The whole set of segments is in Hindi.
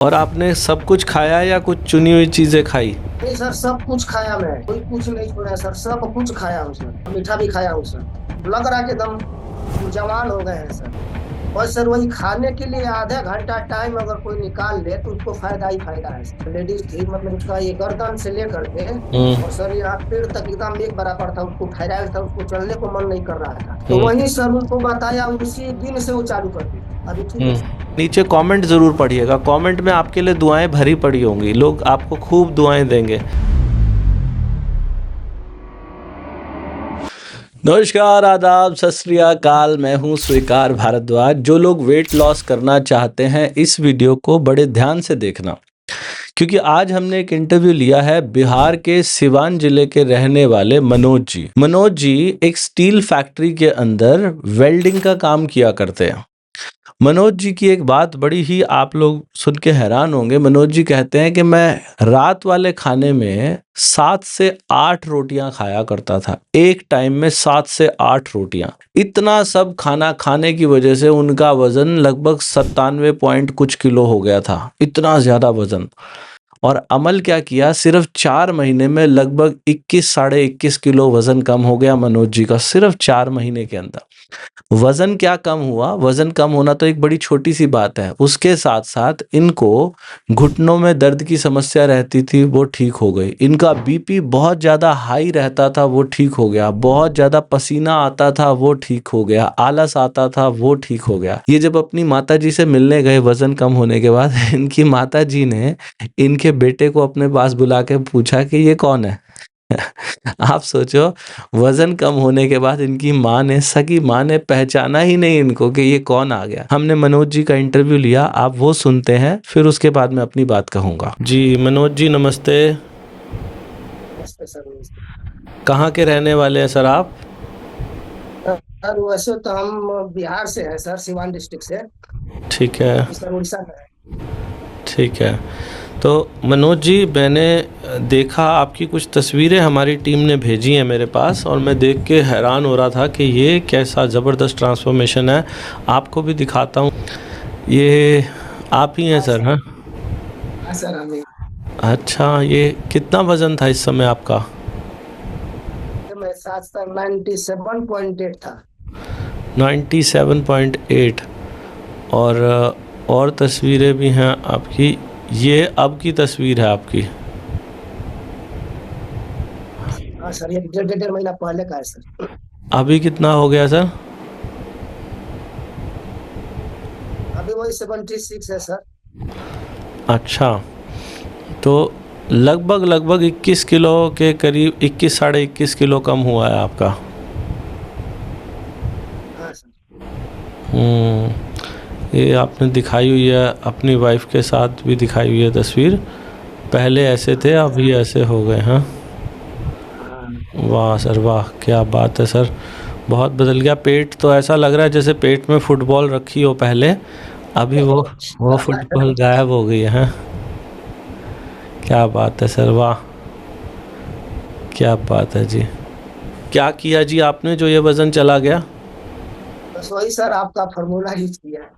और आपने सब कुछ खाया या कुछ चुनी हुई चीजें खाई? नहीं सर, सब कुछ खाया मैं, कोई कुछ नहीं छोड़ा सर, सब कुछ खाया हूँ सर, मीठा भी खाया हूँ सर। लग रहा है कि एकदम जवान हो गए हैं सर। और सर वही खाने के लिए आधा घंटा टाइम अगर कोई निकाल ले तो उसको फायदा ही फायदा है सर। लेडीज थी, मतलब उसका ये गर्दन से लेकर के हम्म। और सर यहाँ पेड़ तक एकदम एक बराबर था, उसको थायराइड था, उसको चलने को मन नहीं कर रहा था, तो हम्म। वही सर उनको बताया, उसी दिन से वो चालू कर दी। अभी ठीक है सर। नीचे कमेंट जरूर पढ़िएगा, कमेंट में आपके लिए दुआएं भरी पड़ी होंगी, लोग आपको खूब दुआएं देंगे। नमस्कार, आदाब, सत श्री अकाल। मैं हूं स्वीकार भारद्वाज। जो लोग वेट लॉस करना चाहते हैं इस वीडियो को बड़े ध्यान से देखना, क्योंकि आज हमने एक इंटरव्यू लिया है बिहार के सिवान जिले के रहने वाले मनोज जी। मनोज जी एक स्टील फैक्ट्री के अंदर वेल्डिंग का काम किया करते हैं। मनोज जी की एक बात बड़ी ही आप लोग सुन के हैरान होंगे। मनोज जी कहते हैं कि मैं रात वाले खाने में 7 से 8 रोटियां खाया करता था, एक टाइम में 7 से 8 रोटियां। इतना सब खाना खाने की वजह से उनका वजन लगभग 97 पॉइंट कुछ किलो हो गया था, इतना ज्यादा वजन। और अमल क्या किया, सिर्फ 4 महीने में लगभग 21 साढ़े 21 किलो वजन कम हो गया मनोज जी का, सिर्फ 4 महीने के अंदर। वजन क्या कम हुआ, वजन कम होना तो एक बड़ी छोटी सी बात है, उसके साथ साथ इनको घुटनों में दर्द की समस्या रहती थी, वो ठीक हो गई। इनका बीपी बहुत ज्यादा हाई रहता था, वो ठीक हो गया। बहुत ज्यादा पसीना आता था, वो ठीक हो गया। आलस आता था, वो ठीक हो गया। ये जब अपनी माता जी से मिलने गए वजन कम होने के बाद, इनकी माता जी ने इनके बेटे को अपने पास बुला के पूछा कि ये कौन है। आप सोचो, वजन कम होने के बाद इनकी माँ ने, सगी माँ ने पहचाना ही नहीं इनको कि ये कौन आ गया। हमने मनोज जी का इंटरव्यू लिया, आप वो सुनते हैं, फिर उसके बाद मैं अपनी बात कहूँगा। जी मनोज जी नमस्ते। नमस्ते सर, नमस्ते। कहाँ के रहने वाले हैं सर आप? सर वैसे तो हम बिहार से हैं सर, सिवान डिस्ट्रिक्ट से। ठीक है। अभी सर उड़ीसा में है। ठीक है। तो मनोज जी, मैंने देखा आपकी कुछ तस्वीरें हमारी टीम ने भेजी हैं मेरे पास, और मैं देख के हैरान हो रहा था कि ये कैसा ज़बरदस्त ट्रांसफॉर्मेशन है। आपको भी दिखाता हूँ। ये आप ही हैं हाँ सर? सर। हाँ। हाँ सर, हमें अच्छा, ये कितना वज़न था इस समय आपका? मैं सात सर 97.8 था। 97.8। और तस्वीरें भी हैं आपकी। ये अब की तस्वीर है आपकी। हाँ सर, ये डेढ़ डेढ़ महीना पहले का है सर। अभी कितना हो गया सर? अभी वही 76 है सर। अच्छा, तो लगभग लगभग 21 किलो के करीब, 21 साढ़े 21 किलो कम हुआ है आपका। हाँ सर। ये आपने दिखाई हुई है अपनी वाइफ के साथ भी दिखाई हुई है तस्वीर। पहले ऐसे थे, हाँ सर। अभी ऐसे हो गए। हाँ। हाँ। वाह सर वाह, क्या बात है सर। बहुत बदल गया। पेट तो ऐसा लग रहा है जैसे पेट में फुटबॉल रखी हो पहले, अभी वो फुटबॉल गायब हो गई है। हाँ? क्या बात है सर, वाह क्या बात है जी। क्या किया जी आपने जो ये वज़न चला गया? बस वही सर, आपका फार्मूला यूज किया है।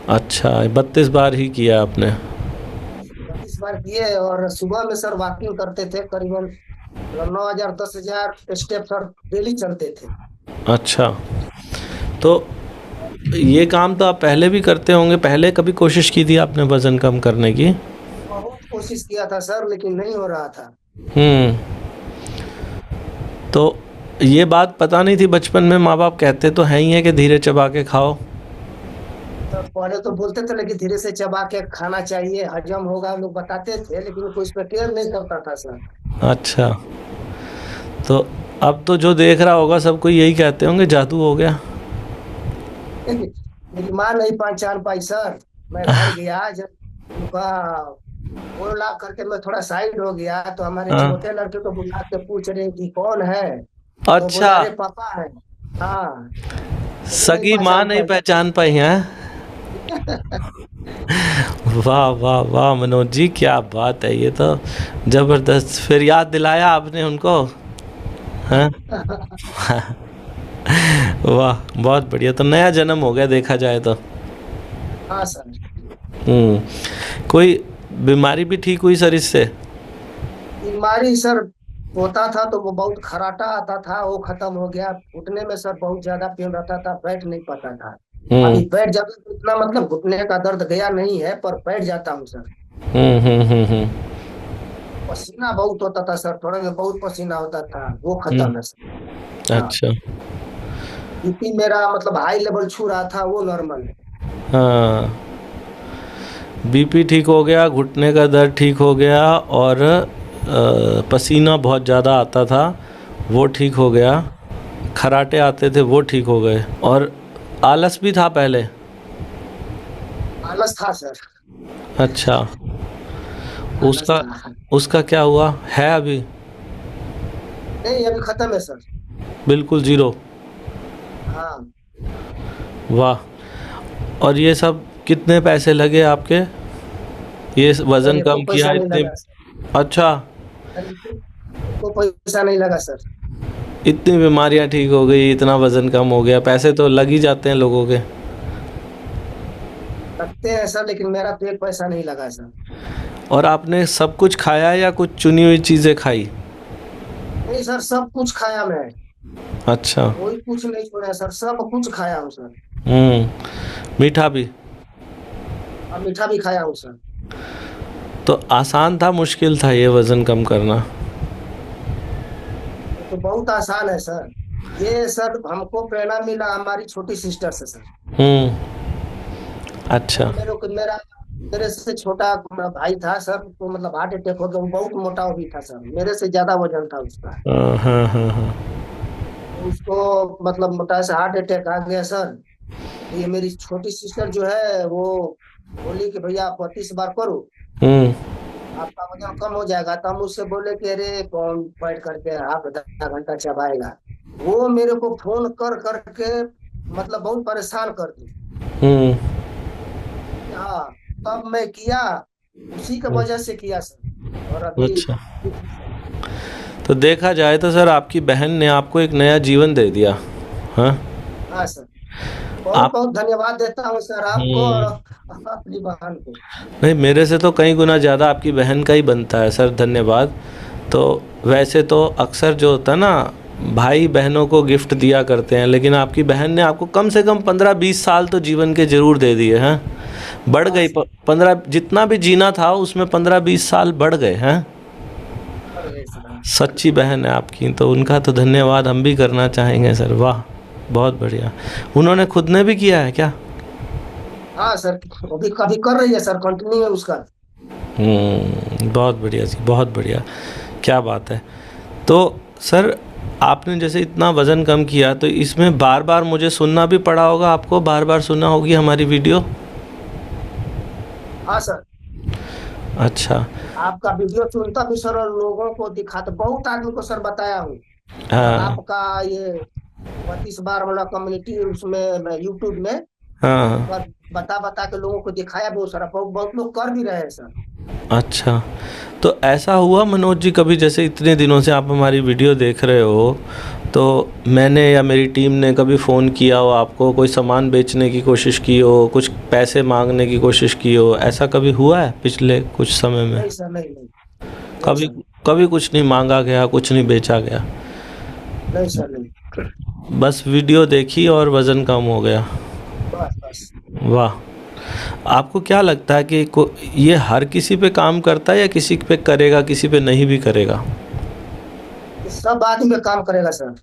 अच्छा, 32 बार ही किया आपने? 32 बार किए, और सुबह में सर वॉकिंग करते थे, करीबन मतलब 9,000 10,000 स्टेप सर डेली चलते थे। अच्छा, तो ये काम तो आप पहले भी करते होंगे, पहले कभी कोशिश की थी आपने वज़न कम करने की? बहुत कोशिश किया था सर, लेकिन नहीं हो रहा था। हम्म। तो ये बात पता नहीं थी बचपन में? माँ बाप कहते तो हैं ही है कि धीरे चबा के खाओ। तो पहले तो बोलते थे, लेकिन धीरे से चबा के खाना चाहिए, हजम होगा, लोग बताते थे, लेकिन कोई इस पर केयर नहीं करता था सर। अच्छा, तो अब तो जो देख रहा होगा सबको यही कहते होंगे जादू हो गया। मेरी माँ नहीं पहचान पाई सर। मैं घर गया जब उनका फोन ला करके मैं थोड़ा साइड हो गया, तो हमारे हाँ। छोटे लड़के को बुला के पूछ रहे कि कौन है। तो अच्छा, बोला, अरे पापा है। हाँ। तो नहीं सगी माँ पहचान नहीं पाई। पहचान पाई हैं? वाह वाह वाह मनोज जी, क्या बात है, ये तो जबरदस्त। फिर याद दिलाया आपने उनको? हाँ। वाह, बहुत बढ़िया। तो नया जन्म हो गया देखा जाए तो। हाँ सर। कोई बीमारी भी ठीक हुई सर इससे? बीमारी सर होता था तो वो बहुत खराटा आता था, वो खत्म हो गया। घुटने में सर बहुत ज्यादा पेन रहता था, बैठ नहीं पाता था। हम्म अभी बैठ जाता तो इतना मतलब घुटने का दर्द गया नहीं है, पर बैठ जाता हूँ सर। हम्म। पसीना बहुत होता था सर, थोड़े में बहुत पसीना होता था, वो हम्म। खत्म है सर। हाँ। अच्छा। बीपी मेरा मतलब हाई लेवल छू रहा था, वो नॉर्मल है। हाँ, बीपी ठीक हो गया, घुटने का दर्द ठीक हो गया, और पसीना बहुत ज़्यादा आता था वो ठीक हो गया, खराटे आते थे वो ठीक हो गए, और आलस भी था पहले? आलस था सर। अच्छा। आलस उसका था। उसका क्या हुआ है अभी? नहीं, अभी खत्म है सर। बिल्कुल ज़ीरो? हाँ। वाह। और ये सब कितने पैसे लगे आपके, ये वज़न मेरे को कम किया पैसा नहीं इतने? लगा अच्छा। सर, को पैसा नहीं लगा सर। इतनी बीमारियां ठीक हो गई, इतना वज़न कम हो गया, पैसे तो लग ही जाते हैं लोगों के। लगते हैं सर, लेकिन मेरा तो एक पैसा नहीं लगा सर। और आपने सब कुछ खाया या कुछ चुनी हुई चीज़ें खाई? नहीं सर, सब कुछ खाया मैं। अच्छा। कोई कुछ नहीं छोड़ा सर, सब कुछ खाया हूँ सर। मीठा भी? और मीठा भी खाया हूँ सर। तो आसान था मुश्किल था ये वज़न कम करना? ये तो बहुत आसान है सर। ये सर हमको प्रेरणा मिला हमारी छोटी सिस्टर से सर। हम्म। वो अच्छा। मेरे से छोटा भाई था सर, तो मतलब हार्ट अटैक हो गया। वो बहुत मोटा भी था सर, मेरे से ज्यादा वजन था उसका। हाँ हाँ हाँ। तो उसको मतलब मोटा से हार्ट अटैक आ गया सर। तो ये मेरी छोटी सिस्टर जो है वो बोली कि भैया आप 32 बार करो, हम्म आपका वजन कम हो जाएगा। तो हम उससे बोले कि अरे कौन बैठ करके आप आधा घंटा चबाएगा। वो मेरे को फोन कर करके मतलब बहुत परेशान कर दी। हम्म। हाँ। तब मैं किया, उसी के वजह से किया सर, और अभी अच्छा। ठीक हूँ सर। तो देखा जाए तो सर आपकी बहन ने आपको एक नया जीवन दे दिया। हाँ। हाँ सर। बहुत आप। बहुत धन्यवाद देता हूँ सर आपको और हम्म। अपनी बहन को। नहीं, मेरे से तो कई गुना ज़्यादा आपकी बहन का ही बनता है सर, धन्यवाद। तो वैसे तो अक्सर जो होता है ना, भाई बहनों को गिफ्ट दिया करते हैं, लेकिन आपकी बहन ने आपको कम से कम 15-20 साल तो जीवन के ज़रूर दे दिए हैं। बढ़ हाँ गई सर। 15, जितना भी जीना था उसमें 15-20 साल बढ़ गए हैं। कर गए सर। हाँ। सच्ची बहन है आपकी, तो उनका तो धन्यवाद हम भी करना चाहेंगे सर। वाह, बहुत बढ़िया। उन्होंने खुद ने भी किया है क्या? हाँ सर, अभी कभी कर रही है सर, कंटिन्यू है उसका। बहुत बढ़िया जी, बहुत बढ़िया। क्या बात है। तो सर, आपने जैसे इतना वज़न कम किया, तो इसमें बार बार मुझे सुनना भी पड़ा होगा, आपको बार बार सुनना होगी हमारी वीडियो? हाँ सर। अच्छा। आपका वीडियो सुनता भी सर, और लोगों को दिखाता, बहुत आदमी को सर बताया हूँ। और हाँ आपका ये 32 बार वाला कम्युनिटी उसमें यूट्यूब में हाँ। पर बता बता के लोगों को दिखाया, बहुत सारा बहुत बहुत लोग कर भी रहे हैं सर। अच्छा। तो ऐसा हुआ मनोज जी कभी, जैसे इतने दिनों से आप हमारी वीडियो देख रहे हो, तो मैंने या मेरी टीम ने कभी फ़ोन किया हो आपको, कोई सामान बेचने की कोशिश की हो, कुछ पैसे मांगने की कोशिश की हो, ऐसा कभी हुआ है पिछले कुछ समय में? नहीं सर, नहीं नहीं। नहीं कभी? सर। कभी कुछ नहीं मांगा गया, कुछ नहीं बेचा गया? नहीं सर, नहीं। बस वीडियो देखी और वज़न कम हो गया? बस बस। वाह। आपको क्या लगता है कि ये हर किसी पे काम करता है, या किसी पे करेगा किसी पे नहीं भी करेगा? ये सब आदमी में काम करेगा सर।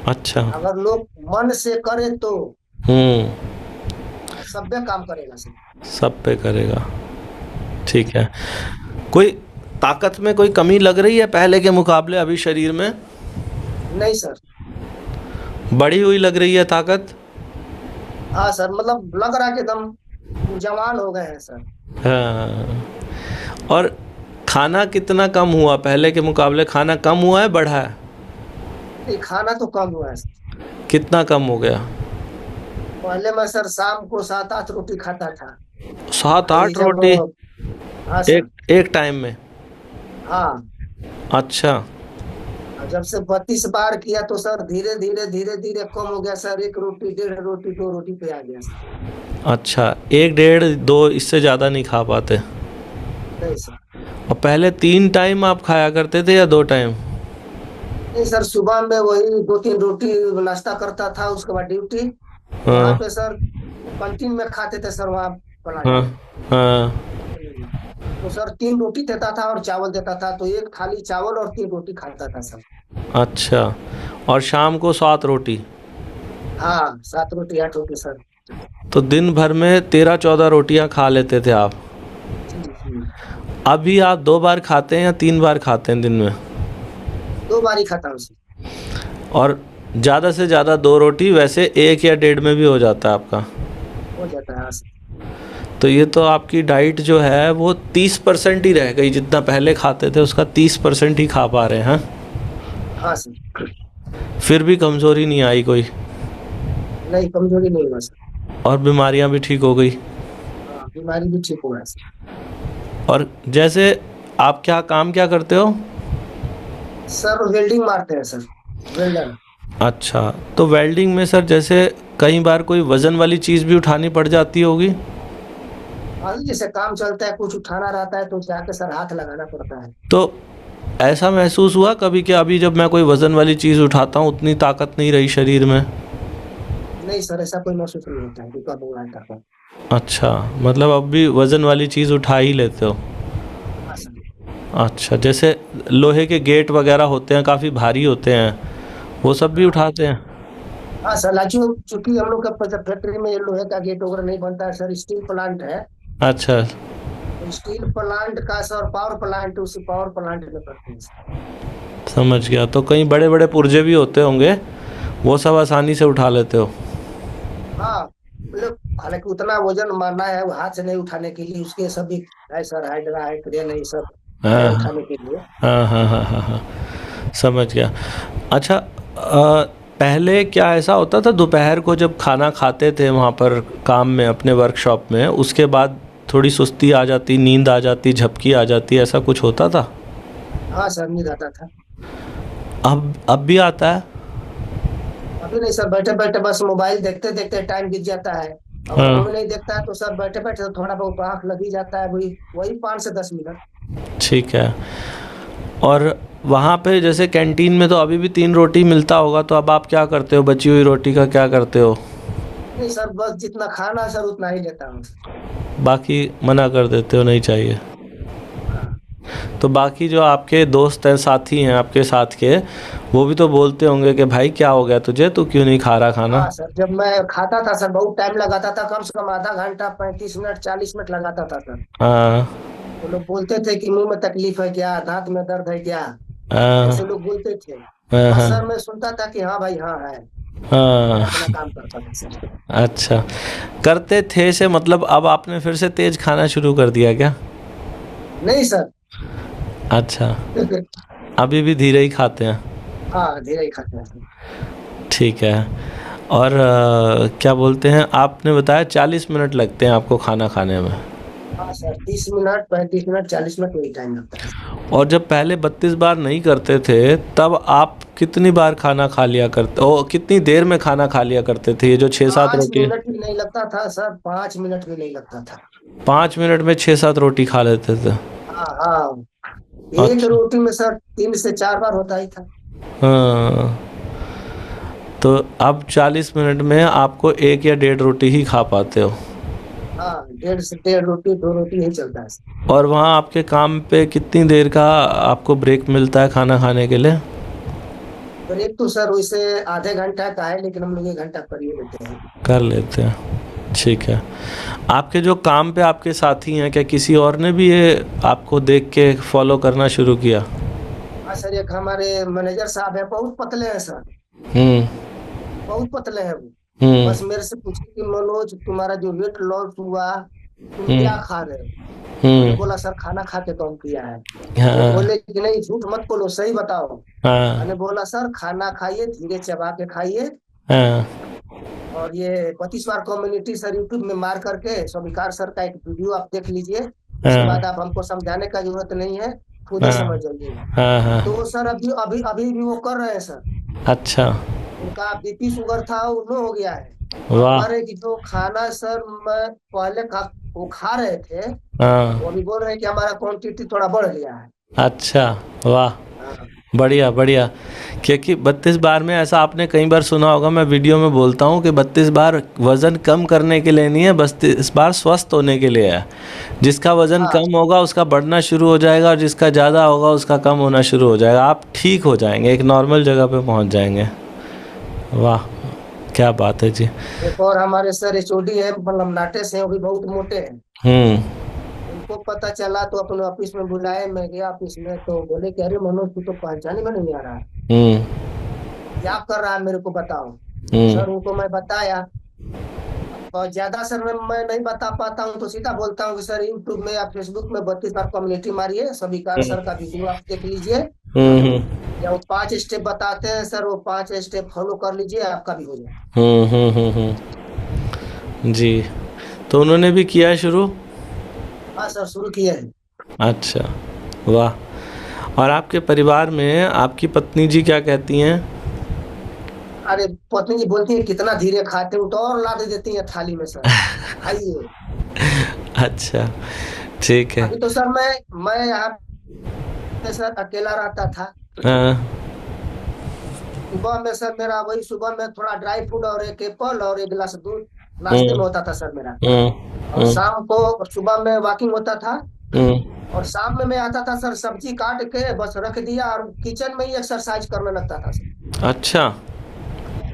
अच्छा। अगर लोग मन से करे तो हम्म। सब पे काम करेगा सर। सब पे करेगा। ठीक है। कोई ताकत में कोई कमी लग रही है पहले के मुकाबले अभी शरीर में? नहीं सर। बढ़ी हुई लग रही है ताकत? हाँ सर, मतलब लग रहा है कि एकदम जवान हो गए हैं सर। हाँ। और खाना कितना कम हुआ पहले के मुकाबले, खाना कम हुआ है बढ़ा है? ये खाना तो कम हुआ है सर। कितना कम हो गया? पहले मैं सर शाम को 7-8 रोटी खाता था। सात अभी आठ जब रोटी हाँ एक सर। एक टाइम में? हाँ। अच्छा। और जब से 32 बार किया तो सर धीरे धीरे कम हो गया सर, 1 रोटी 1.5 रोटी 2 रोटी पे आ गया सर। अच्छा, 1 डेढ़ 2 इससे ज़्यादा नहीं खा पाते। नहीं सर। और पहले 3 टाइम आप खाया करते थे या 2 टाइम? नहीं सर, सुबह में वही 2-3 रोटी नाश्ता करता था, उसके बाद ड्यूटी। वहां हाँ, पे सर कैंटीन में खाते थे सर, वहाँ प्लांट हाँ, में। हाँ। तो सर 3 रोटी देता था और चावल देता था, तो एक थाली चावल और 3 रोटी खाता था सर। अच्छा, और शाम को 7 रोटी? हाँ, 7 रोटी 8 रोटी सर। तो दिन भर में 13-14 रोटियां खा लेते थे आप। जी जी। अभी आप 2 बार खाते हैं या 3 बार खाते हैं दिन में? 2 बार ही खाता हूँ सर। और ज़्यादा से ज़्यादा 2 रोटी, वैसे 1 या डेढ़ में भी हो जाता है आपका। हो जाता है, हाँ सर। तो ये तो आपकी डाइट जो है वो 30% ही रह गई, जितना पहले खाते थे उसका 30% ही खा पा रहे हैं। हाँ सर। फिर भी कमज़ोरी नहीं आई कोई? नहीं, कमजोरी नहीं हुआ सर। और बीमारियां भी ठीक हो गई? हाँ, बीमारी भी ठीक हुआ है सर। और जैसे आप काम क्या करते हो? सर वेल्डिंग मारते हैं सर, वेल्डर। अच्छा, तो वेल्डिंग में सर जैसे कई बार कोई वज़न वाली चीज़ भी उठानी पड़ जाती होगी? हाँ जी, जैसे काम चलता है, कुछ उठाना रहता है तो जाके सर हाथ लगाना पड़ता है। तो ऐसा महसूस हुआ कभी कि अभी जब मैं कोई वज़न वाली चीज़ उठाता हूँ उतनी ताकत नहीं रही शरीर में? नहीं सर, ऐसा कोई महसूस नहीं होता है कि कब हुआ है। अच्छा, मतलब अब भी वज़न वाली चीज़ उठा ही लेते हो? हाँ सर। अच्छा, जैसे लोहे के गेट वगैरह होते हैं, काफ़ी भारी होते हैं, वो सब भी हाँ उठाते हैं? हाँ सर, लाजू चूंकि हम लोग का फैक्ट्री में ये लोहे का गेट वगैरह नहीं बनता है सर, स्टील प्लांट है। अच्छा, तो स्टील प्लांट का सर पावर प्लांट, उसी पावर प्लांट में करते हैं सर। समझ गया। तो कई बड़े बड़े पुर्जे भी होते होंगे, वो सब आसानी से उठा लेते हो? हाँ, मतलब हालांकि उतना वजन मारना है वो हाथ से नहीं उठाने के लिए, उसके सभी है सर, हाइड्रा है, क्रेन है, ये सब है हाँ, उठाने के लिए। हाँ, हाँ, हाँ, हाँ, हाँ, समझ गया। अच्छा, पहले क्या ऐसा होता था दोपहर को जब खाना खाते थे वहाँ पर काम में अपने वर्कशॉप में, उसके बाद थोड़ी सुस्ती आ जाती, नींद आ जाती, झपकी आ जाती, ऐसा कुछ होता था? हाँ सर, नहीं रहता था। अब भी आता है? अभी नहीं सर, बैठे बैठे बस मोबाइल देखते देखते टाइम बीत जाता है। और हाँ, फोन नहीं देखता है तो सर बैठे बैठे थोड़ा बहुत आँख लग ही जाता है, वही वही 5 से 10 मिनट। ठीक है। और वहाँ पे जैसे कैंटीन में तो अभी भी 3 रोटी मिलता होगा, तो अब आप क्या करते हो? बची हुई रोटी का क्या करते हो? नहीं सर, बस जितना खाना है सर उतना ही लेता हूँ। बाकी मना कर देते हो, नहीं चाहिए? हाँ। तो बाकी जो आपके दोस्त हैं, साथी हैं आपके साथ के, वो भी तो बोलते होंगे कि भाई क्या हो गया तुझे, तू क्यों नहीं खा रहा खाना? हाँ सर, जब मैं खाता था सर बहुत टाइम लगाता था, कम से कम आधा घंटा 35 मिनट 40 मिनट लगाता था सर। हाँ, तो लोग बोलते थे कि मुंह में तकलीफ है क्या, दांत में दर्द है क्या, हाँ, ऐसे लोग बोलते थे। हाँ, बस हाँ, सर मैं सुनता था कि हाँ भाई हाँ है। मैं हाँ। अपना काम करता था सर। अच्छा, करते थे से मतलब अब आपने फिर से तेज खाना शुरू कर दिया क्या? नहीं सर। अच्छा, अभी भी धीरे ही खाते हैं? हाँ, धीरे ही खाते हैं सर। ठीक है। और क्या बोलते हैं, आपने बताया 40 मिनट लगते हैं आपको खाना खाने में? हाँ सर, 30 मिनट 35 मिनट 40 मिनट वही टाइम लगता है सर। और जब पहले 32 बार नहीं करते थे तब आप कितनी बार खाना खा लिया करते, ओ कितनी देर में खाना खा लिया करते थे, ये जो 6-7 पाँच रोटी? मिनट भी नहीं लगता था सर, 5 मिनट भी नहीं लगता था। 5 मिनट में 6-7 रोटी खा लेते थे? हाँ हाँ। एक अच्छा। रोटी में सर 3 से 4 बार होता ही था। हाँ, तो अब 40 मिनट में आपको 1 या डेढ़ रोटी ही खा पाते हो? हाँ, 1.5 से 1.5 रोटी 2 रोटी नहीं चलता है सर। और वहाँ आपके काम पे कितनी देर का आपको ब्रेक मिलता है खाना खाने के लिए? ब्रेक तो सर वैसे आधे घंटा का है, लेकिन हम लोग 1 घंटा कर ही लेते हैं। कर लेते हैं, ठीक है। आपके जो काम पे आपके साथी हैं, क्या किसी और ने भी ये आपको देख के फॉलो करना शुरू किया? हाँ सर, एक हमारे मैनेजर साहब है, बहुत पतले हैं सर। हम्म, बहुत पतले हैं वो। हम्म, बस मेरे से पूछे कि मनोज तुम्हारा जो वेट लॉस हुआ, तुम क्या हम्म, खा रहे हो। मैंने हम्म। बोला सर खाना खा के कम किया है। वो हाँ, बोले कि नहीं झूठ मत बोलो, सही बताओ। हाँ, मैंने बोला सर खाना खाइए, धीरे चबा के खाइए। हाँ, और ये 25 बार कम्युनिटी सर यूट्यूब में मार करके स्वीकार सर का एक वीडियो आप देख लीजिए। उसके हाँ, बाद आप हमको समझाने का जरूरत नहीं है। खुद ही हाँ समझ जाइएगा। हाँ हाँ। तो सर अभी अभी अभी भी वो कर रहे हैं सर। अच्छा। उनका बीपी शुगर था वो लो हो गया है। और वाह। कह रहे कि जो खाना सर मैं पहले वो खा रहे थे, वो हाँ। अभी बोल रहे हैं कि हमारा क्वांटिटी थोड़ा बढ़ गया है। अच्छा। वाह। हाँ बढ़िया बढ़िया। क्योंकि 32 बार में ऐसा आपने कई बार सुना होगा, मैं वीडियो में बोलता हूँ कि 32 बार वज़न कम करने के लिए नहीं है, 32 बार स्वस्थ होने के लिए है। जिसका वज़न हाँ कम होगा उसका बढ़ना शुरू हो जाएगा, और जिसका ज़्यादा होगा उसका कम होना शुरू हो जाएगा। आप ठीक हो जाएंगे, एक नॉर्मल जगह पे पहुँच जाएंगे। वाह, क्या बात है जी। एक और हमारे सर एचओडी है, मतलब नाटे से हैं, वो भी बहुत मोटे हैं। हम्म। उनको पता चला तो अपने ऑफिस में बुलाए, मैं गया ऑफिस में तो बोले कि अरे मनोज तू तो पहचान में नहीं आ रहा है, हम्म। क्या कर रहा है मेरे को बताओ। हम्म। सर उनको मैं बताया। और ज्यादा सर मैं नहीं बता पाता हूँ तो सीधा बोलता हूँ कि सर यूट्यूब में या फेसबुक में 32 बार कम्युनिटी मारिए, सभी कार हम्म। सर का वीडियो आप देख लीजिए। हम्म। या वो 5 स्टेप बताते हैं सर, वो 5 स्टेप फॉलो कर लीजिए, आपका भी हो जाए। हम्म। जी, तो उन्होंने भी किया शुरू। हाँ सर शुरू किए हैं। अच्छा। वाह। और आपके परिवार में आपकी पत्नी जी क्या कहती हैं? अरे पत्नी जी बोलती है कितना धीरे खाते हो, तो और ला दे देती है थाली में सर, खाइए। अच्छा, ठीक है। अभी तो सर मैं यहाँ पे सर अकेला रहता था। हाँ। सुबह में सर मेरा वही, सुबह में थोड़ा ड्राई फ्रूट और एक एप्पल और एक गिलास दूध नाश्ते हम्म। में होता था सर मेरा। हम्म। और हम्म। शाम को सुबह में वॉकिंग होता था। हम्म। और शाम में मैं आता था सर, सब्जी काट के बस रख दिया और किचन में ही एक्सरसाइज करने लगता था सर। अच्छा।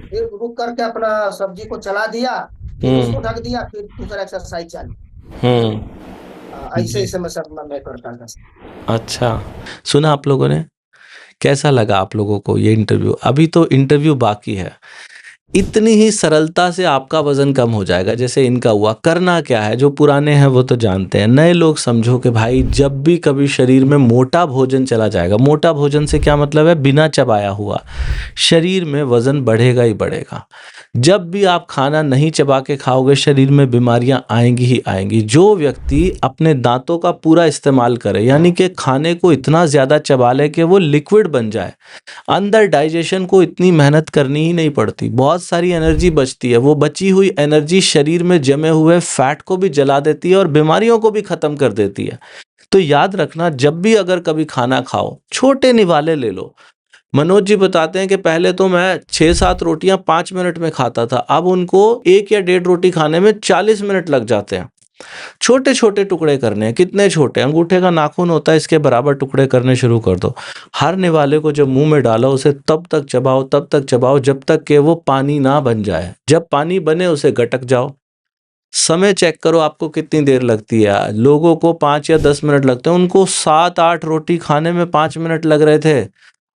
फिर रुक करके अपना सब्जी को चला दिया, फिर उसको हम्म। ढक दिया, फिर दूसरा एक्सरसाइज चालू। हम्म। ऐसे जी। ऐसे मैं सर मैं करता था सर। अच्छा, सुना आप लोगों ने? कैसा लगा आप लोगों को ये इंटरव्यू? अभी तो इंटरव्यू बाकी है। इतनी ही सरलता से आपका वजन कम हो जाएगा जैसे इनका हुआ। करना क्या है, जो पुराने हैं वो तो जानते हैं, नए लोग समझो कि भाई जब भी कभी शरीर में मोटा भोजन चला जाएगा, मोटा भोजन से क्या मतलब है, बिना चबाया हुआ, शरीर में वजन बढ़ेगा ही बढ़ेगा। जब भी आप खाना नहीं चबा के खाओगे शरीर में बीमारियां आएंगी ही आएंगी। जो व्यक्ति अपने दांतों का पूरा इस्तेमाल करे, यानी कि खाने को इतना ज़्यादा चबा ले कि वो लिक्विड बन जाए, अंदर डाइजेशन को इतनी मेहनत करनी ही नहीं पड़ती, बहुत सारी एनर्जी बचती है। वो बची हुई एनर्जी शरीर में जमे हुए फैट को भी जला देती है और बीमारियों को भी खत्म कर देती है। तो याद रखना, जब भी अगर कभी खाना खाओ छोटे निवाले ले लो। मनोज जी बताते हैं कि पहले तो मैं 6-7 रोटियां 5 मिनट में खाता था, अब उनको 1 या 1.5 रोटी खाने में 40 मिनट लग जाते हैं। छोटे छोटे टुकड़े करने हैं, कितने छोटे, अंगूठे का नाखून होता है इसके बराबर टुकड़े करने शुरू कर दो। हर निवाले को जब मुंह में डालो उसे तब तक चबाओ जब तक कि वो पानी ना बन जाए। जब पानी बने उसे गटक जाओ। समय चेक करो आपको कितनी देर लगती है। लोगों को 5 या 10 मिनट लगते हैं, उनको 7-8 रोटी खाने में 5 मिनट लग रहे थे,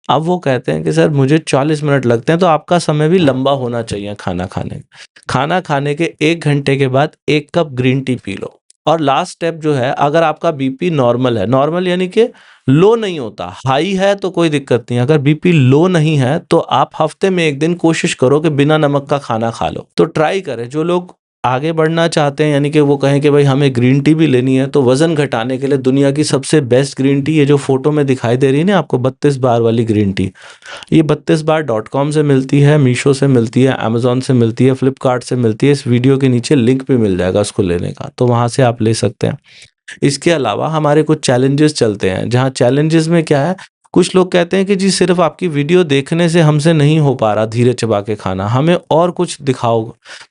अब वो कहते हैं कि सर मुझे 40 मिनट लगते हैं। तो आपका समय भी लंबा होना चाहिए खाना खाने। खाना खाने के 1 घंटे के बाद 1 cup green tea P low. और लास्ट स्टेप जो है, अगर आपका बीपी नॉर्मल है, नॉर्मल यानी कि लो नहीं होता, हाई है तो कोई दिक्कत नहीं, अगर बीपी लो नहीं है तो आप हफ्ते में 1 दिन कोशिश करो कि बिना नमक का खाना खा लो। तो ट्राई करें। जो लोग आगे बढ़ना चाहते हैं, यानी कि वो कहें कि भाई हमें ग्रीन टी भी लेनी है, तो वजन घटाने के लिए दुनिया की सबसे बेस्ट ग्रीन टी, ये जो फोटो में दिखाई दे रही है ना आपको 32 बार वाली ग्रीन टी, ये 32बार.com से मिलती है, मीशो से मिलती है, अमेजोन से मिलती है, फ्लिपकार्ट से मिलती है। इस वीडियो के नीचे लिंक भी मिल जाएगा उसको लेने का, तो वहां से आप ले सकते हैं। इसके अलावा हमारे कुछ चैलेंजेस चलते हैं, जहाँ चैलेंजेस में क्या है, कुछ लोग कहते हैं कि जी सिर्फ आपकी वीडियो देखने से हमसे नहीं हो पा रहा धीरे चबा के खाना, हमें और कुछ दिखाओ।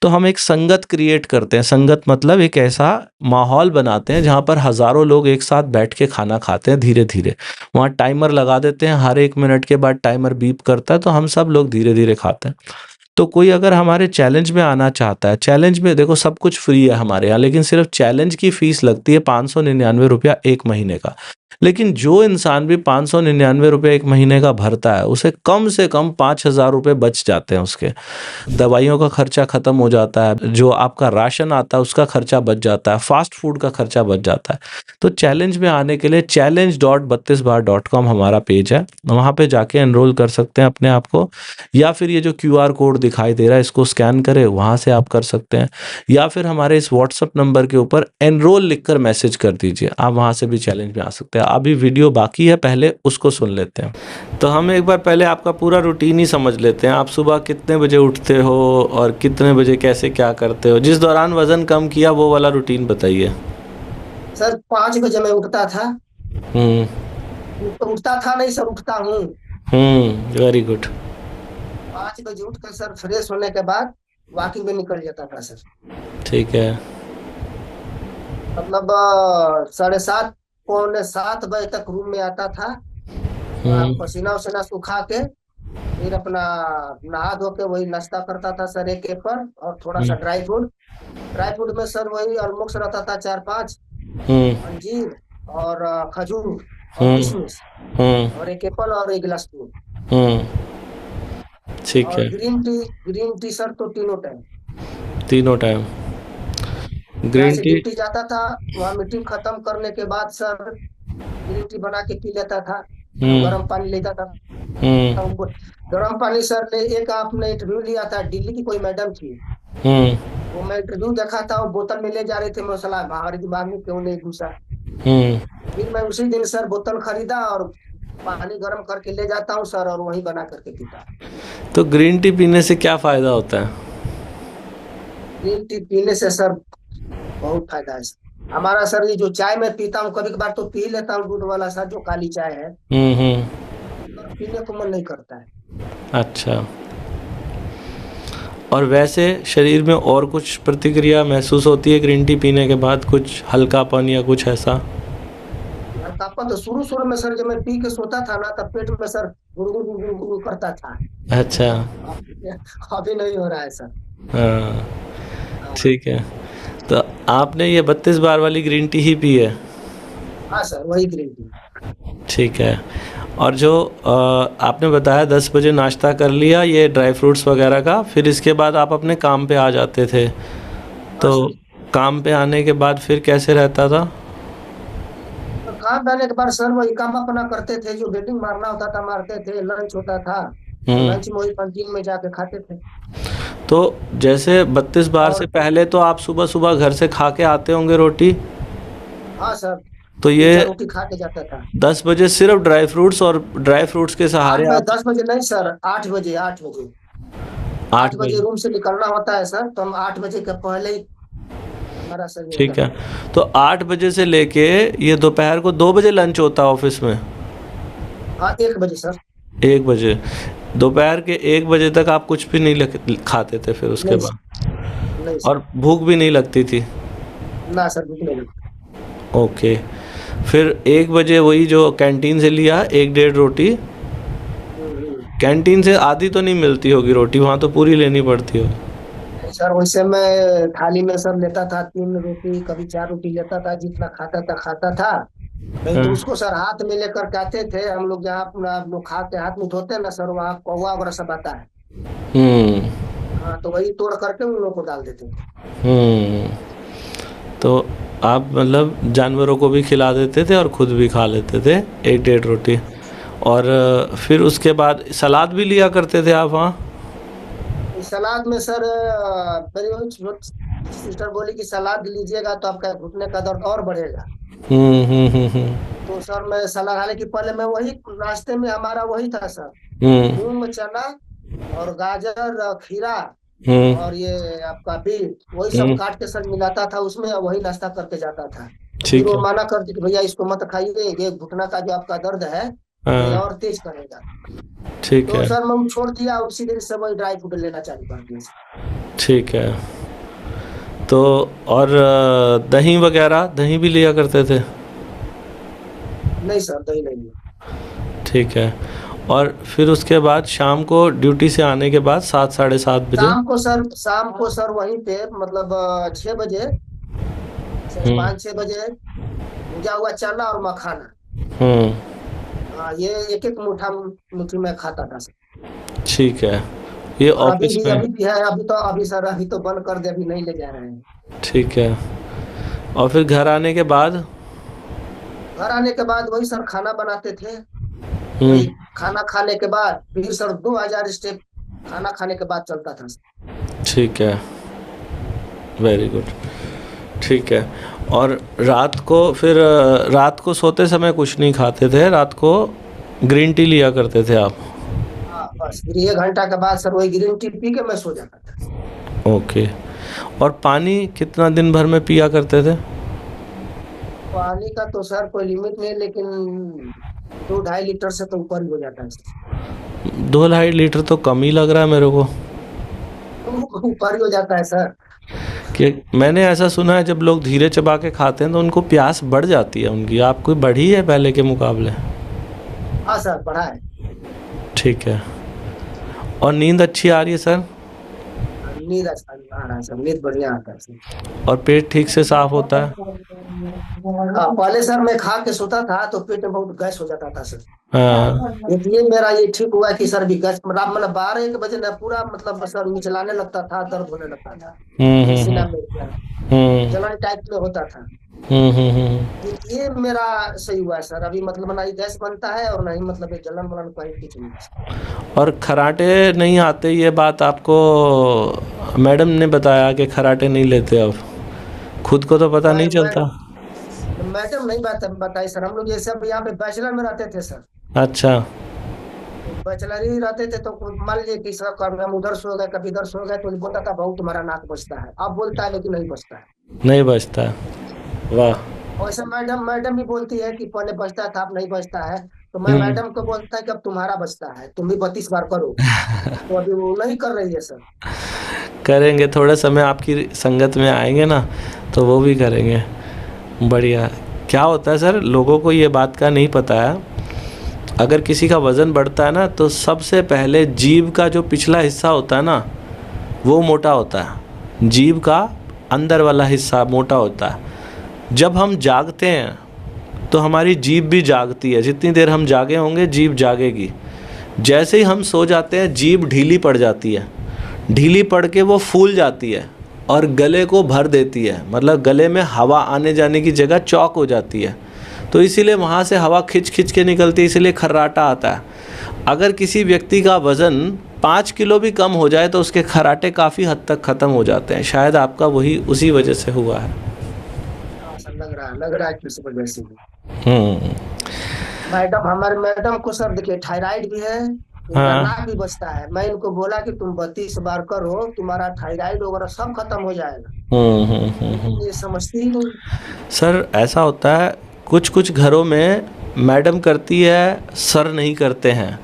तो हम एक संगत क्रिएट करते हैं। संगत मतलब एक ऐसा माहौल बनाते हैं जहाँ पर हजारों लोग एक साथ बैठ के खाना खाते हैं धीरे धीरे। वहाँ टाइमर लगा देते हैं, हर 1 मिनट के बाद टाइमर बीप करता है, तो हम सब लोग धीरे धीरे खाते हैं। तो कोई अगर हमारे चैलेंज में आना चाहता है, चैलेंज में देखो सब कुछ फ्री है हमारे यहाँ, लेकिन सिर्फ चैलेंज की फीस लगती है 599 रुपया 1 महीने का। लेकिन जो इंसान भी 599 रुपये 1 महीने का भरता है, उसे कम से कम 5,000 रुपये बच जाते हैं। उसके दवाइयों का खर्चा खत्म हो जाता है, जो आपका राशन आता है उसका खर्चा बच जाता है, फास्ट फूड का खर्चा बच जाता है। तो चैलेंज में आने के लिए challenge.32bar.com हमारा पेज है, वहाँ पे जाके एनरोल कर सकते हैं अपने आप को। या फिर ये जो QR कोड दिखाई दे रहा है इसको स्कैन करें, वहाँ से आप कर सकते हैं। या फिर हमारे इस व्हाट्सएप नंबर के ऊपर एनरोल लिखकर मैसेज कर दीजिए, आप वहाँ से भी चैलेंज में आ सकते हैं। हैं। अभी वीडियो बाकी है, पहले उसको सुन लेते हैं। तो हम एक बार पहले आपका पूरा रूटीन ही समझ लेते हैं। आप सुबह कितने बजे उठते हो और कितने बजे कैसे क्या करते हो? जिस दौरान वज़न कम किया वो वाला रूटीन बताइए। सर 5 बजे मैं उठता था। हुँ, उठता था नहीं सर, उठता हूँ। Very good. 5 बजे उठकर सर फ्रेश होने के बाद वॉकिंग में निकल जाता था सर। ठीक है। मतलब 7:30 पौने 7 बजे तक रूम में आता था। वहाँ हुँ, पसीना वसीना सुखा के फिर अपना नहा धो के वही नाश्ता करता था सर, एक एप्पल और थोड़ा हुँ, सा ड्राई फ्रूट में सर वही ऑलमोस्ट रहता था 4-5 हुँ, अंजीर और खजूर और हुँ, किशमिश हुँ, और एक एप्पल और एक गिलास दूध हुँ, ठीक और है। ग्रीन टी सर तो तीनों टाइम। तीनों टाइम यहाँ ग्रीन से टी। ड्यूटी जाता था, वहाँ मीटिंग खत्म करने के बाद सर ग्रीन टी बना के पी लेता था और हुँ, गर्म पानी लेता था। हुँ, उनको गर्म पानी सर ने एक आपने इंटरव्यू लिया था, दिल्ली की कोई मैडम थी, हुँ, वो मैं इंटरव्यू देखा था, वो बोतल में ले जा रहे थे, मैं सलाह हमारे दिमाग में क्यों नहीं घुसा। हुँ। फिर मैं उसी दिन सर बोतल खरीदा और पानी गर्म करके ले जाता हूँ सर, और वही बना करके पीता। तो ग्रीन टी पीने से क्या फ़ायदा होता है? ग्रीन टी पीने से सर बहुत फायदा है सर। हमारा सर ये जो चाय मैं पीता हूँ कभी कभार तो पी लेता हूँ दूध वाला सर, जो काली चाय है, हुँ, हुँ। और पीने को मन नहीं करता है। अच्छा। और वैसे शरीर में और कुछ प्रतिक्रिया महसूस होती है ग्रीन टी पीने के बाद? कुछ हल्कापन या कुछ ऐसा? हल्कापन तो शुरू शुरू में सर जब मैं पी के सोता था ना, तब पेट में सर गुड़गुड़ गुड़गुड़ गुड़गुड़ करता था। अच्छा। अभी अभी नहीं हो रहा है सर। हाँ, हाँ। ठीक है। तो आपने ये 32 बार वाली ग्रीन टी ही पी है? हाँ सर, वही ग्रीन टी। ठीक है। और जो आपने बताया 10 बजे नाश्ता कर लिया ये ड्राई फ्रूट्स वगैरह का, फिर इसके बाद आप अपने काम पे आ जाते थे। हाँ तो सर। काम पे आने के बाद फिर कैसे रहता था? तो काम करने के बाद सर वही काम अपना करते थे, जो बेटिंग मारना होता था मारते थे, लंच होता था तो हुँ। लंच में वही कैंटीन में जाके खाते थे। तो जैसे 32 बार से और पहले तो आप सुबह-सुबह घर से खा के आते होंगे रोटी? हाँ सर, तो तीन चार ये रोटी खा के जाता था। 10 बजे सिर्फ़ ड्राई फ्रूट्स और ड्राई फ्रूट्स के सहारे 8 बजे, आप 10 बजे नहीं सर, 8 बजे, 8 बजे। 8 8 बजे बजे। रूम से निकलना होता है सर, तो हम 8 बजे के पहले ही हमारा सर ये ठीक है। रहता था। तो 8 बजे से लेके ये दोपहर को 2 बजे लंच होता है ऑफ़िस में? हाँ, 1 बजे सर। 1 बजे। दोपहर के 1 बजे तक आप कुछ भी नहीं खाते थे फिर उसके नहीं सर, बाद? नहीं सर। और भूख भी नहीं लगती थी? ना सर, भूख नहीं लगती। ओके। फिर 1 बजे वही जो कैंटीन से लिया 1 डेढ़ रोटी, हम्म। कैंटीन से आधी तो नहीं मिलती होगी रोटी, वहाँ तो पूरी लेनी पड़ती होगी। नहीं सर, वैसे मैं थाली में सर लेता था 3 रोटी, कभी 4 रोटी लेता था, जितना खाता था। नहीं तो हाँ। उसको सर हाथ में लेकर के आते थे हम लोग, जहाँ अपना हम लोग खा के हाथ में धोते हैं ना सर, वहाँ कौवा वगैरह सब आता है। हुँ, हाँ, तो वही तोड़ करके उन लोग को डाल देते थे। हुँ। तो आप मतलब जानवरों को भी खिला देते थे और खुद भी खा लेते थे 1 डेढ़ रोटी। और फिर उसके बाद सलाद भी लिया करते थे आप वहाँ? इस सलाद में सर मेरी वो सिस्टर बोली कि सलाद लीजिएगा तो आपका घुटने का दर्द और बढ़ेगा। हुँ, हुँ, हुँ, हुँ। तो सर मैं सलाद, हालांकि पहले मैं वही नाश्ते में हमारा वही था सर, हुँ, मूंग चना और गाजर खीरा हुँ, और ये आपका बीट, वही सब हुँ। काट के सर मिलाता था उसमें, और वही नाश्ता करके जाता था। फिर ठीक वो है। माना करती कि भैया इसको मत खाइए, ये घुटना का जो आपका दर्द है ये हाँ, और तेज करेगा। ठीक तो है, सर मैं वो छोड़ दिया, उसी दिन से वही ड्राई फ्रूट लेना चालू कर दिया सर। ठीक है। तो और दही वगैरह, दही भी लिया करते थे? नहीं सर, दही नहीं लिया। ठीक है। और फिर उसके बाद शाम को ड्यूटी से आने के बाद 7 साढ़े 7 बजे? शाम को सर वहीं पे मतलब 6 बजे, हुँ, 5-6 बजे भुजा हुआ चना और मखाना। हुँ, हाँ, ये एक एक मुट्ठी में खाता था सर। ठीक है। ये और अभी ऑफ़िस भी में? अभी भी है, अभी तो बंद कर दे, अभी नहीं ले जा रहे हैं। ठीक है। और फिर घर आने के बाद? घर आने के बाद वही सर खाना बनाते थे। हुँ, वही खाना खाने के बाद फिर सर 2000 स्टेप खाना खाने के बाद चलता था। ठीक है। Very good. ठीक है। और रात को फिर रात को सोते समय कुछ नहीं खाते थे, रात को ग्रीन टी लिया करते थे आप? हाँ बस फिर 1 घंटा के बाद सर वही ग्रीन टी पी के मैं सो जाता था। ओके। और पानी कितना दिन भर में पिया करते थे? पानी का तो सर कोई लिमिट नहीं, लेकिन 2-2.5 लीटर से तो ऊपर ही हो जाता है सर। 2-2.5 लीटर तो कम ही लग रहा है मेरे को। तो ऊपर ही हो जाता है सर। कि मैंने ऐसा सुना है जब लोग धीरे चबा के खाते हैं तो उनको प्यास बढ़ जाती है उनकी, आपको बढ़ी है पहले के मुकाबले? हाँ सर पढ़ा है। ठीक है। और नींद अच्छी आ रही है सर? नींद अच्छा आ रहा है सर, नींद बढ़िया आता है सर। और पेट ठीक से साफ होता है? हाँ पहले सर मैं खा के सोता था तो पेट में बहुत गैस हो जाता था सर। हाँ। ये मेरा ये ठीक हुआ कि सर भी गैस मतलब 12-1 बजे ना पूरा मतलब सर मिचलाने लगता था, दर्द होने लगता था सीना में, हम्म जलन टाइप में होता था। हम्म। ये मेरा सही हुआ है सर, अभी मतलब ना ही गैस बनता है और ना ही मतलब ये जलन वलन कहीं कुछ नहीं है। और खराटे नहीं आते, ये बात आपको मैडम ने बताया कि खराटे नहीं लेते अब? खुद को तो पता नहीं चलता। मैडम नहीं बताई सर, हम लोग जैसे अब यहाँ पे बैचलर में रहते थे सर, अच्छा। बैचलर ही रहते थे तो मान लीजिए कि सर कभी हम उधर सो गए कभी इधर सो गए तो बोलता था बहुत तुम्हारा नाक बजता है, अब बोलता है लेकिन नहीं बजता है। नहीं बचता। वाह। वैसे मैडम मैडम भी बोलती है कि पहले बजता था अब नहीं बजता है, तो मैं हम्म। मैडम को बोलता है कि अब तुम्हारा बजता है, तुम भी 32 बार करो, तो अभी वो नहीं कर रही है सर। करेंगे, थोड़ा समय आपकी संगत में आएंगे ना तो वो भी करेंगे। बढ़िया। क्या होता है सर, लोगों को ये बात का नहीं पता है, अगर किसी का वज़न बढ़ता है ना तो सबसे पहले जीभ का जो पिछला हिस्सा होता है ना वो मोटा होता है, जीभ का अंदर वाला हिस्सा मोटा होता है। जब हम जागते हैं तो हमारी जीभ भी जागती है, जितनी देर हम जागे होंगे जीभ जागेगी। जैसे ही हम सो जाते हैं जीभ ढीली पड़ जाती है, ढीली पड़ के वो फूल जाती है और गले को भर देती है, मतलब गले में हवा आने जाने की जगह चौक हो जाती है, तो इसीलिए वहाँ से हवा खिंच खिंच के निकलती है, इसीलिए खर्राटा आता है। अगर किसी व्यक्ति का वज़न 5 किलो भी कम हो जाए तो उसके खर्राटे काफ़ी हद तक ख़त्म हो जाते हैं। शायद आपका वही उसी वजह से हुआ है। हाँ सर लग रहा है कि इस वजह से भी। हम्म। मैडम हमारे मैडम को सर देखिए थायराइड भी है, इनका हाँ। नाक भी बचता है। मैं इनको बोला कि तुम 32 बार करो तुम्हारा थायराइड वगैरह सब खत्म हो जाएगा, लेकिन ये समझती ही नहीं। सर ऐसा होता है, कुछ कुछ घरों में मैडम करती है, सर नहीं करते हैं।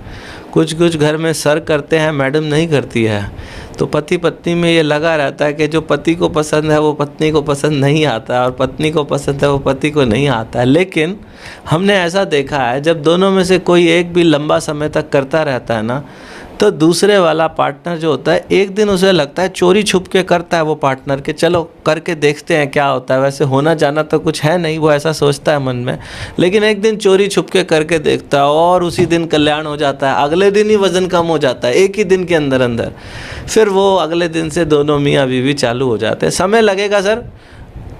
कुछ कुछ घर में सर करते हैं, मैडम नहीं करती है। तो पति पत्नी में ये लगा रहता है कि जो पति को पसंद है वो पत्नी को पसंद नहीं आता, और पत्नी को पसंद है वो पति को नहीं आता है। लेकिन हमने ऐसा देखा है, जब दोनों में से कोई एक भी लंबा समय तक करता रहता है ना, तो दूसरे वाला पार्टनर जो होता है एक दिन उसे लगता है, चोरी छुप के करता है वो पार्टनर के चलो करके देखते हैं क्या होता है, वैसे होना जाना तो कुछ है नहीं, वो ऐसा सोचता है मन में। लेकिन एक दिन चोरी छुप के करके देखता है और उसी दिन कल्याण हो जाता है, अगले दिन ही वज़न कम हो जाता है, एक ही दिन के अंदर अंदर। फिर वो अगले दिन से दोनों मियाँ बीवी चालू हो जाते हैं। समय लगेगा सर,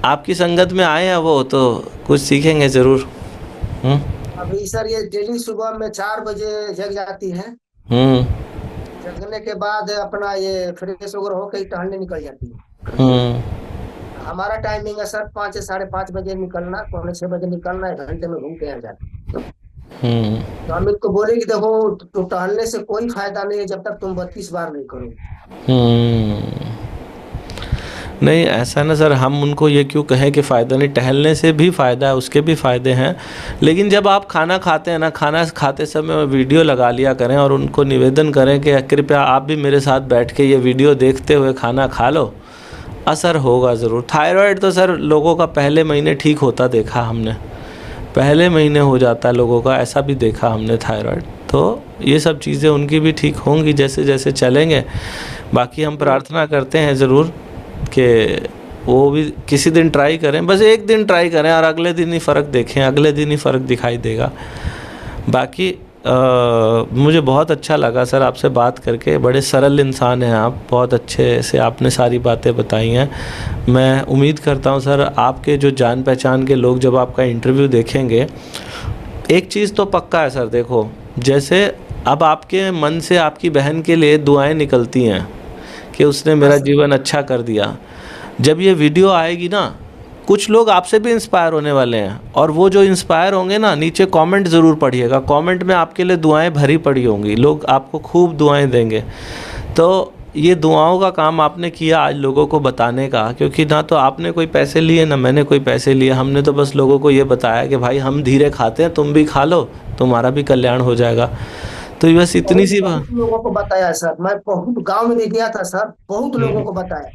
आपकी संगत में आए हैं वो तो कुछ सीखेंगे ज़रूर। अभी सर ये डेली सुबह में 4 बजे जग जाती है, हम्म जगने के बाद अपना ये फ्रेश वगैरह होकर टहलने निकल जाती है। हम्म हमारा टाइमिंग है सर 5 से 5:30 बजे निकलना, 5:45 बजे निकलना, 1 घंटे में घूम के आ जाना। हम्म तो हम इनको बोले कि देखो तो टहलने से कोई फायदा नहीं है जब तक तुम 32 बार नहीं करो। हम्म। नहीं ऐसा ना सर, हम उनको ये क्यों कहें कि फ़ायदा नहीं, टहलने से भी फ़ायदा है, उसके भी फ़ायदे हैं। लेकिन जब आप खाना खाते हैं ना, खाना खाते समय वीडियो लगा लिया करें और उनको निवेदन करें कि कृपया आप भी मेरे साथ बैठ के ये वीडियो देखते हुए खाना खा लो, असर होगा ज़रूर। थायराइड तो सर लोगों का पहले महीने ठीक होता देखा हमने, पहले महीने हो जाता है लोगों का, ऐसा भी देखा हमने थायराइड। तो ये सब चीज़ें उनकी भी ठीक होंगी जैसे जैसे चलेंगे। बाकी हम प्रार्थना करते हैं ज़रूर कि वो भी किसी दिन ट्राई करें, बस एक दिन ट्राई करें और अगले दिन ही फ़र्क देखें, अगले दिन ही फ़र्क दिखाई देगा। बाकी मुझे बहुत अच्छा लगा सर आपसे बात करके, बड़े सरल इंसान हैं आप, बहुत अच्छे से आपने सारी बातें बताई हैं। मैं उम्मीद करता हूं सर आपके जो जान पहचान के लोग जब आपका इंटरव्यू देखेंगे, एक चीज़ तो पक्का है सर, देखो जैसे अब आपके मन से आपकी बहन के लिए दुआएं निकलती हैं कि उसने मेरा जीवन अच्छा कर दिया, जब ये वीडियो आएगी ना कुछ लोग आपसे भी इंस्पायर होने वाले हैं, और वो जो इंस्पायर होंगे ना, नीचे कमेंट ज़रूर पढ़िएगा। कमेंट में आपके लिए दुआएं भरी पड़ी होंगी, लोग आपको खूब दुआएं देंगे। तो ये दुआओं का काम आपने किया आज लोगों को बताने का, क्योंकि ना तो आपने कोई पैसे लिए ना मैंने कोई पैसे लिए। हमने तो बस लोगों को ये बताया कि भाई हम धीरे खाते हैं, तुम भी खा लो, तुम्हारा भी कल्याण हो जाएगा। तो बस इतनी सी बात। बहुत लोगों को बताया सर, मैं बहुत गांव में भी गया था सर, बहुत लोगों को बताया।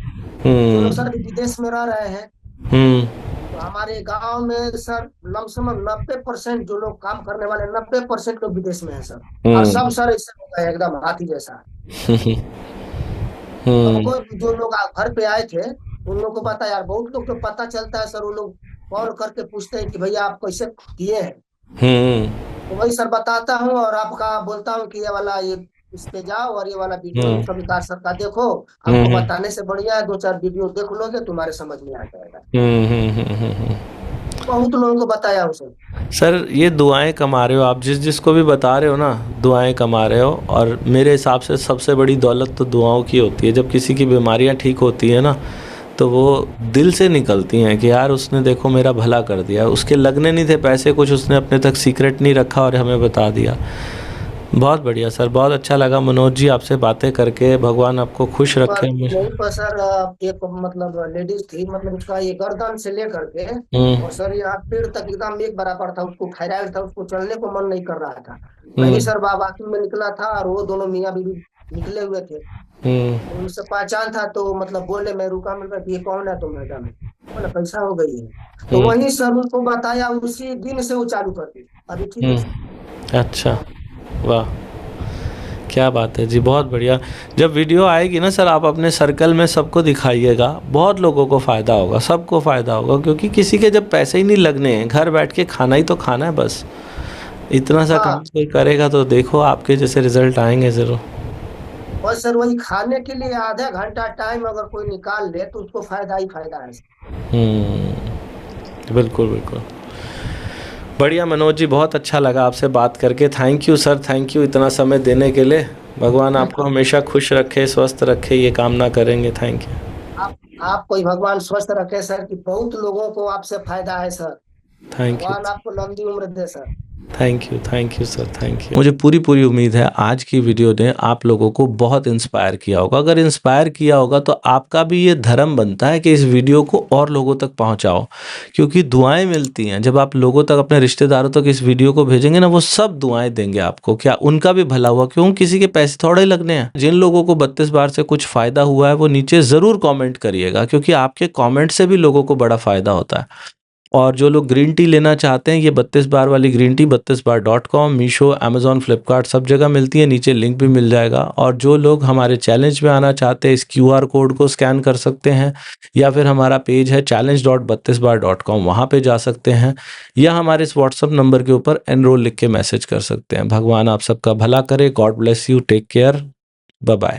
जो लोग सर अभी विदेश में रह रहे हैं, हम्म तो हमारे गांव में सर लमसम 90% जो लोग काम करने वाले 90% लोग विदेश में है सर। और सब सर ऐसे हो गए एकदम हाथी जैसा। हम्म हमको जो लोग घर पे आए थे उन लोग को पता यार, बहुत लोग तो पता चलता है सर, वो लोग कॉल करके पूछते हैं कि भैया आप कैसे किए हैं। हम्म तो वही सर बताता हूँ और आपका बोलता हूँ कि ये वाला ये इस पे जाओ और ये वाला वीडियो हम्म यूट्यूब विकास सर का देखो। हमको हम्म बताने से बढ़िया है 2-4 वीडियो देख लोगे तुम्हारे समझ में आ जाएगा। हम्म। बहुत लोगों को बताया उसे। सर ये दुआएं कमा रहे हो आप, जिस जिसको भी बता रहे हो ना, दुआएं कमा रहे हो। और मेरे हिसाब से सबसे बड़ी दौलत तो दुआओं की होती है। जब किसी की बीमारियां ठीक होती है ना, तो वो दिल से निकलती हैं कि यार उसने देखो मेरा भला कर दिया। उसके लगने नहीं थे पैसे, कुछ उसने अपने तक सीक्रेट नहीं रखा और हमें बता दिया। बहुत बढ़िया सर, बहुत अच्छा लगा मनोज जी आपसे बातें करके। भगवान आपको खुश रखे हमेशा। नहीं पर सर एक मतलब लेडीज थी, मतलब उसका ये गर्दन से लेकर के हम्म और सर यहाँ पेड़ तक एकदम एक बराबर था, उसको थायराइड था, उसको चलने को मन नहीं कर रहा था। मैं ही हम्म सर बाबाकी में निकला था और वो दोनों मियाँ बीवी निकले हुए थे। हम्म तो उनसे पहचान था तो मतलब बोले, मैं रुका, मिल रहा ये कौन है, तो मैडम है। बोला पैसा हो गई है। तो हम्म वही सर उनको बताया, उसी दिन से वो चालू कर दी, अभी ठीक है सर। अच्छा, वाह, क्या बात है जी, बहुत बढ़िया। जब वीडियो आएगी ना सर, आप अपने सर्कल में सबको दिखाइएगा, बहुत लोगों को फ़ायदा होगा, सबको फ़ायदा होगा। क्योंकि किसी के जब पैसे ही नहीं लगने हैं, घर बैठ के खाना ही तो खाना है बस। इतना सा काम हाँ, कोई करेगा तो देखो आपके जैसे रिजल्ट आएंगे ज़रूर। और सर वही खाने के लिए आधा घंटा टाइम अगर कोई निकाल ले तो उसको फायदा ही फायदा है। बिल्कुल बिल्कुल। बढ़िया मनोज जी, बहुत अच्छा लगा आपसे बात करके। Thank you sir, thank you इतना समय देने के लिए। भगवान आपको हमेशा खुश रखे, स्वस्थ रखे, ये कामना करेंगे। Thank you. आप आपको ही भगवान स्वस्थ रखे सर, कि बहुत लोगों को आपसे फायदा है सर। Thank you. भगवान आपको लंबी उम्र दे sir. Thank you sir, thank you. मुझे पूरी पूरी उम्मीद है आज की वीडियो ने आप लोगों को बहुत इंस्पायर किया होगा। अगर इंस्पायर किया होगा तो आपका भी ये धर्म बनता है कि इस वीडियो को और लोगों तक पहुंचाओ, क्योंकि दुआएं मिलती हैं। जब आप लोगों तक, अपने रिश्तेदारों तक इस वीडियो को भेजेंगे ना, वो सब दुआएं देंगे आपको। क्या उनका भी भला हुआ? क्यों, किसी के पैसे थोड़े ही लगने हैं। जिन लोगों को 32 बार से कुछ फायदा हुआ है वो नीचे ज़रूर कॉमेंट करिएगा, क्योंकि आपके कॉमेंट से भी लोगों को बड़ा फायदा होता है। और जो लोग ग्रीन टी लेना चाहते हैं, ये 32 बार वाली ग्रीन टी 32बार.com, मीशो, अमेजॉन, फ्लिपकार्ट सब जगह मिलती है। नीचे लिंक भी मिल जाएगा। और जो लोग हमारे चैलेंज में आना चाहते हैं, इस QR कोड को स्कैन कर सकते हैं, या फिर हमारा पेज है challenge.32bar.com, वहाँ पे जा सकते हैं, या हमारे इस व्हाट्सअप नंबर के ऊपर एनरोल लिख के मैसेज कर सकते हैं। भगवान आप सबका भला करे। God bless you, take care, bye bye.